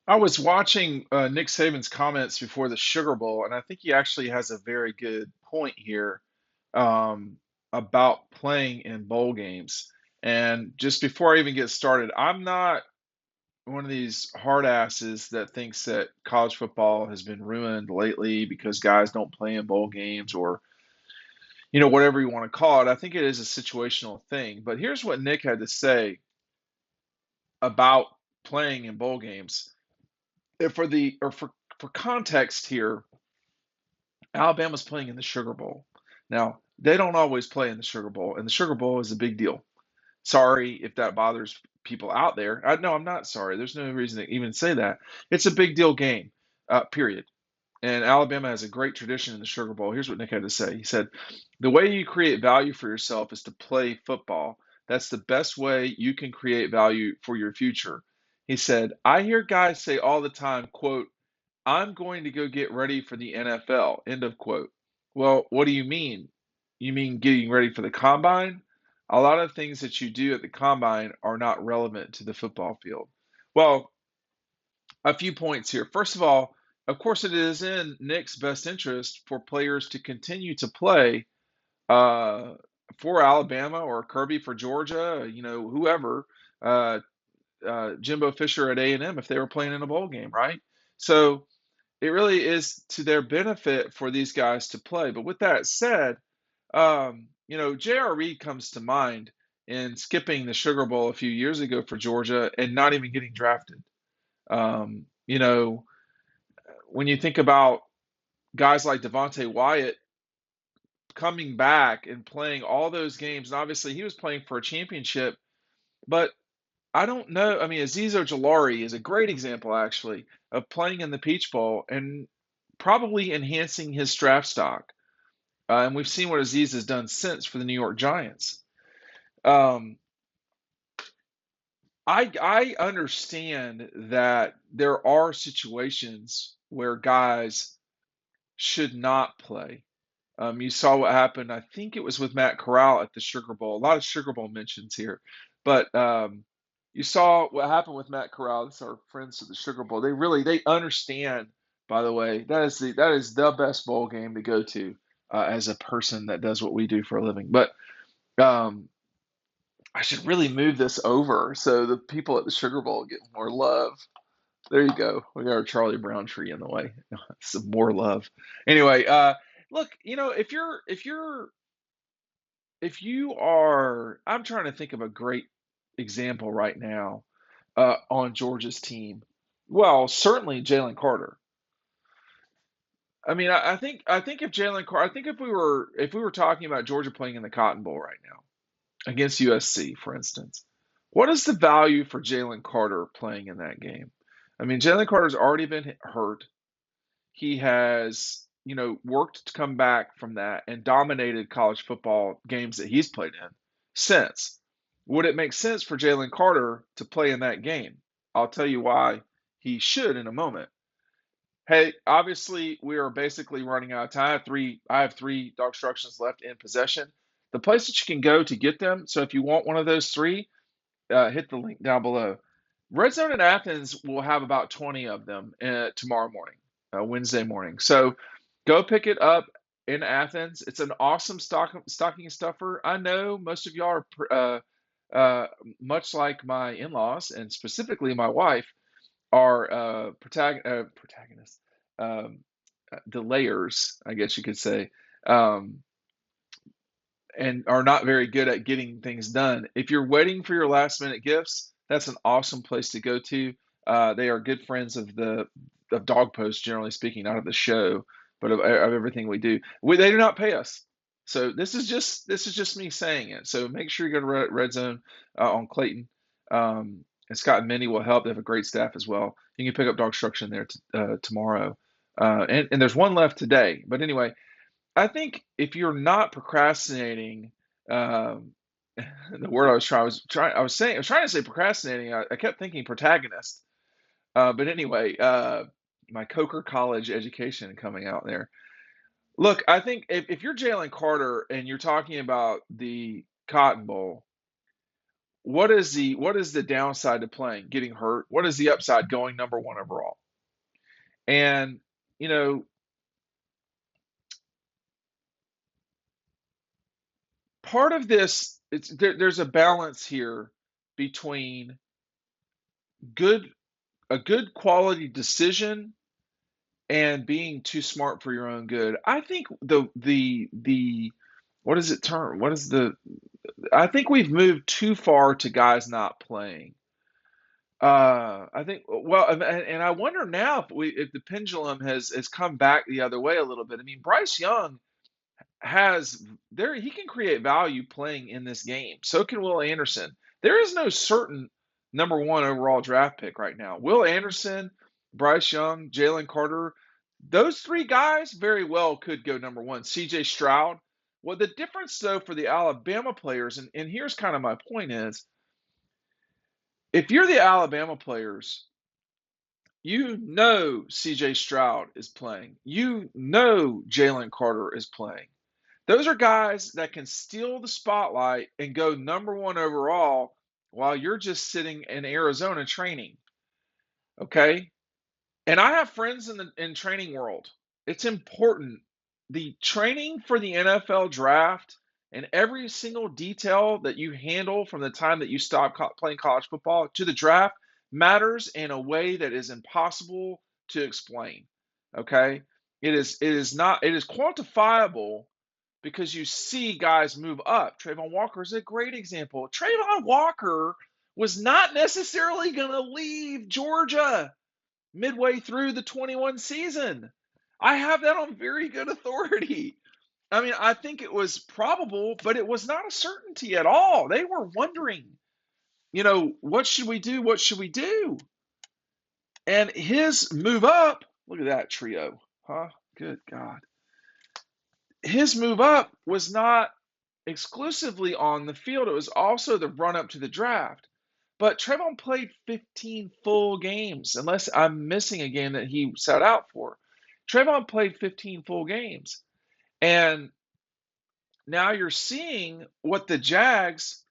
I was watching Nick Saban's comments before the Sugar Bowl, and I think he actually has a very good point here um, about playing in bowl games. And just before I even get started, I'm not one of these hard asses that thinks that college football has been ruined lately because guys don't play in bowl games or, whatever you want to call it. I think it is a situational thing. But here's what Nick had to say about playing in bowl games. For context here, Alabama's playing in the Sugar Bowl. Now, they don't always play in the Sugar Bowl, and the Sugar Bowl is a big deal. Sorry if that bothers people out there. No, I'm not sorry. There's no reason to even say that. It's a big deal game, period. And Alabama has a great tradition in the Sugar Bowl. Here's what Nick had to say. He said, "The way you create value for yourself is to play football. That's the best way you can create value for your future." He said, "I hear guys say all the time, quote, I'm going to go get ready for the NFL, end of quote. Well, what do you mean? You mean getting ready for the combine? A lot of things that you do at the combine are not relevant to the football field." Well, a few points here. First of all, of course, it is in Nick's best interest for players to continue to play uh, for Alabama or Kirby for Georgia, whoever, uh, Jimbo Fisher at A&M if they were playing in a bowl game, right? So it really is to their benefit for these guys to play. But with that said, J.R. Reed comes to mind in skipping the Sugar Bowl a few years ago for Georgia and not even getting drafted. Um, you know, when you think about guys like Devontae Wyatt coming back and playing all those games, and obviously he was playing for a championship, but I don't know. I mean, Azeez Ojulari is a great example, actually, of playing in the Peach Bowl and probably enhancing his draft stock. And we've seen what Aziz has done since for the New York Giants. Um, I understand that there are situations where guys should not play. You saw what happened. I think it was with Matt Corral at the Sugar Bowl. A lot of Sugar Bowl mentions here, but you saw what happened with Matt Corral. That's our friends at the Sugar Bowl. They understand. By the way, that is the best bowl game to go to as a person that does what we do for a living. But um, I should really move this over so the people at the Sugar Bowl get more love. There you go. We got our Charlie Brown tree in the way. Some more love. Anyway, look, if you are, I'm trying to think of a great example right now on Georgia's team. Well, certainly Jalen Carter. I mean, I think if Jalen Carter, I think if we were talking about Georgia playing in the Cotton Bowl right now against USC, for instance, what is the value for Jalen Carter playing in that game? I mean, Jalen Carter's already been hurt. He has, worked to come back from that and dominated college football games that he's played in since. Would it make sense for Jalen Carter to play in that game? I'll tell you why he should in a moment. Hey, obviously we are basically running out of time. I have three dog instructions left in possession. The place that you can go to get them. So if you want one of those three, hit the link down below. Red Zone in Athens will have about 20 of them tomorrow morning, Wednesday morning. So go pick it up in Athens. It's an awesome stocking stuffer. I know most of y'all are much like my in-laws, and specifically my wife, are protagonists, um, delayers, I guess you could say. Um, and are not very good at getting things done. If you're waiting for your last minute gifts, that's an awesome place to go to. They are good friends of Dog Post, generally speaking, not of the show, but of everything we do. They do not pay us, so this is just me saying it. So make sure you go to Red Zone on Clayton. And Scott and Minnie will help. They have a great staff as well. You can pick up Dog Instruction there tomorrow, and there's one left today. But anyway, I think if you're not procrastinating, um, the word I was trying to say procrastinating. I kept thinking protagonist. But anyway, my Coker College education coming out there. Look, I think if you're Jalen Carter and you're talking about the Cotton Bowl, what is the downside to playing? Getting hurt. What is the upside going number one overall? And you know, part of this, there's a balance here between good a good quality decision and being too smart for your own good. I think the what is it term? What is the I think we've moved too far to guys not playing. I think well, and I wonder now if the pendulum has come back the other way a little bit. I mean, Bryce Young has there he can create value playing in this game. So can Will Anderson. There is no certain number one overall draft pick right now. Will Anderson, Bryce Young, Jalen Carter, those three guys very well could go number one. CJ Stroud. Well, the difference though for the Alabama players, and here's kind of my point is, if you're the Alabama players, you know CJ Stroud is playing. You know Jalen Carter is playing. Those are guys that can steal the spotlight and go number one overall while you're just sitting in Arizona training. Okay? And I have friends in the training world. It's important. The training for the NFL draft and every single detail that you handle from the time that you stop playing college football to the draft matters in a way that is impossible to explain. Okay? It is quantifiable because you see guys move up. Trayvon Walker is a great example. Trayvon Walker was not necessarily going to leave Georgia midway through the 21 season. I have that on very good authority. I mean, I think it was probable, but it was not a certainty at all. They were wondering, what should we do? What should we do? And his move up, look at that trio, huh? Good God. His move up was not exclusively on the field, it was also the run up to the draft. But Trayvon played 15 full games, unless I'm missing a game that he sat out for. Trayvon played 15 full games. And now you're seeing what the Jags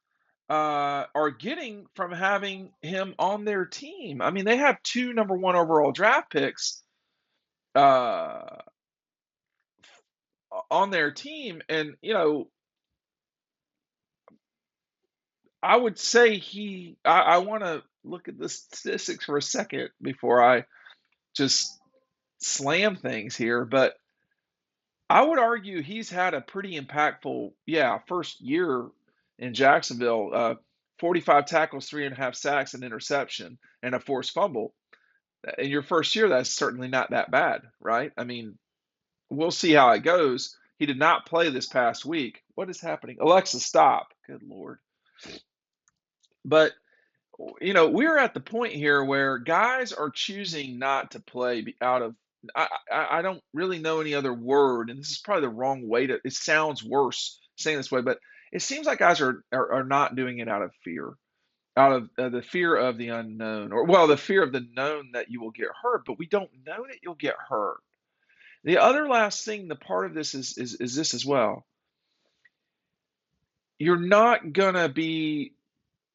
are getting from having him on their team. I mean, they have two number one overall draft picks uh, on their team. And, I would say I want to look at the statistics for a second before I just slam things here, but I would argue he's had a pretty impactful, first year in Jacksonville. 45 tackles, 3.5 sacks, an interception, and a forced fumble. In your first year, that's certainly not that bad, right? I mean, we'll see how it goes. He did not play this past week. What is happening? Alexa, stop. Good Lord. But we're at the point here where guys are choosing not to play out of. I don't really know any other word, and this is probably the wrong way to. It sounds worse saying this way, but it seems like guys are not doing it out of fear, out of the fear of the unknown, or well, the fear of the known that you will get hurt, but we don't know that you'll get hurt. The other last thing, the part of this is this as well. You're not gonna be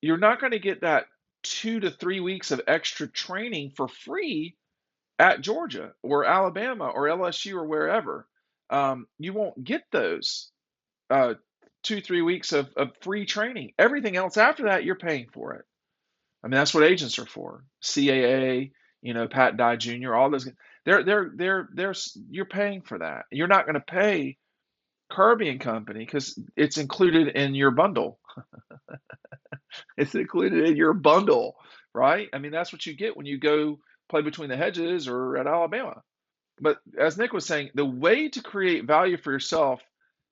you're not going to get that 2 to 3 weeks of extra training for free at Georgia or Alabama or LSU or wherever. You won't get those 2 3 weeks of free training. Everything else after that, you're paying for it. I mean, that's what agents are for. CAA, Pat Dye Jr., all those. You're paying for that. You're not going to pay Kirby and Company because it's included in your bundle. It's included in your bundle, right? I mean, that's what you get when you go play between the hedges or at Alabama. But as Nick was saying, the way to create value for yourself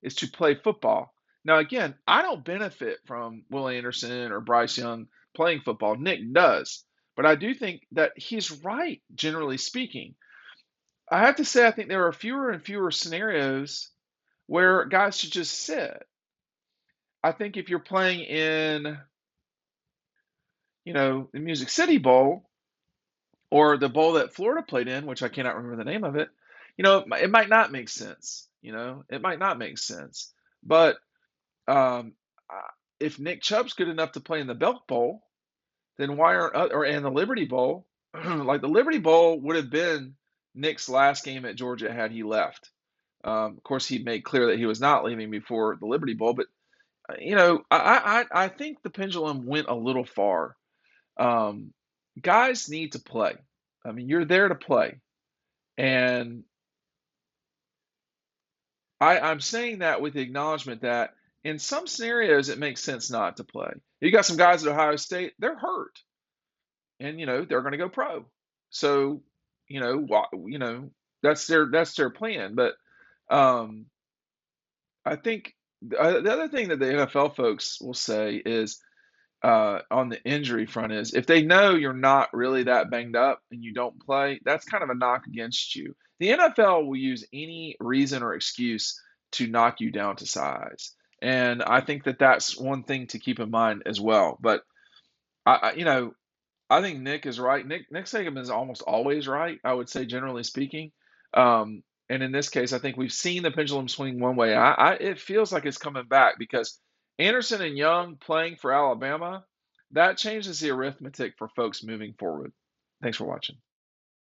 is to play football. Now, again, I don't benefit from Will Anderson or Bryce Young playing football. Nick does. But I do think that he's right, generally speaking. I have to say, I think there are fewer and fewer scenarios where guys should just sit. I think if you're playing in the Music City Bowl or the bowl that Florida played in, which I cannot remember the name of it, it might not make sense. It might not make sense. But um, if Nick Chubb's good enough to play in the Belk Bowl, then why aren't or and the Liberty Bowl? Like the Liberty Bowl would have been Nick's last game at Georgia had he left. Of course, he made clear that he was not leaving before the Liberty Bowl, but I think the pendulum went a little far. Um, Guys need to play. I mean, you're there to play, and I'm saying that with the acknowledgement that in some scenarios it makes sense not to play. You got some guys at Ohio State, they're hurt, and they're going to go pro. So, that's their plan. But um, I think the other thing that the NFL folks will say is on the injury front is if they know you're not really that banged up and you don't play, that's kind of a knock against you. The NFL will use any reason or excuse to knock you down to size. And I think that that's one thing to keep in mind as well. But I think Nick is right. Nick Saban is almost always right, I would say, generally speaking. And in this case, I think we've seen the pendulum swing one way. It feels like it's coming back because Anderson and Young playing for Alabama, that changes the arithmetic for folks moving forward. Thanks for watching.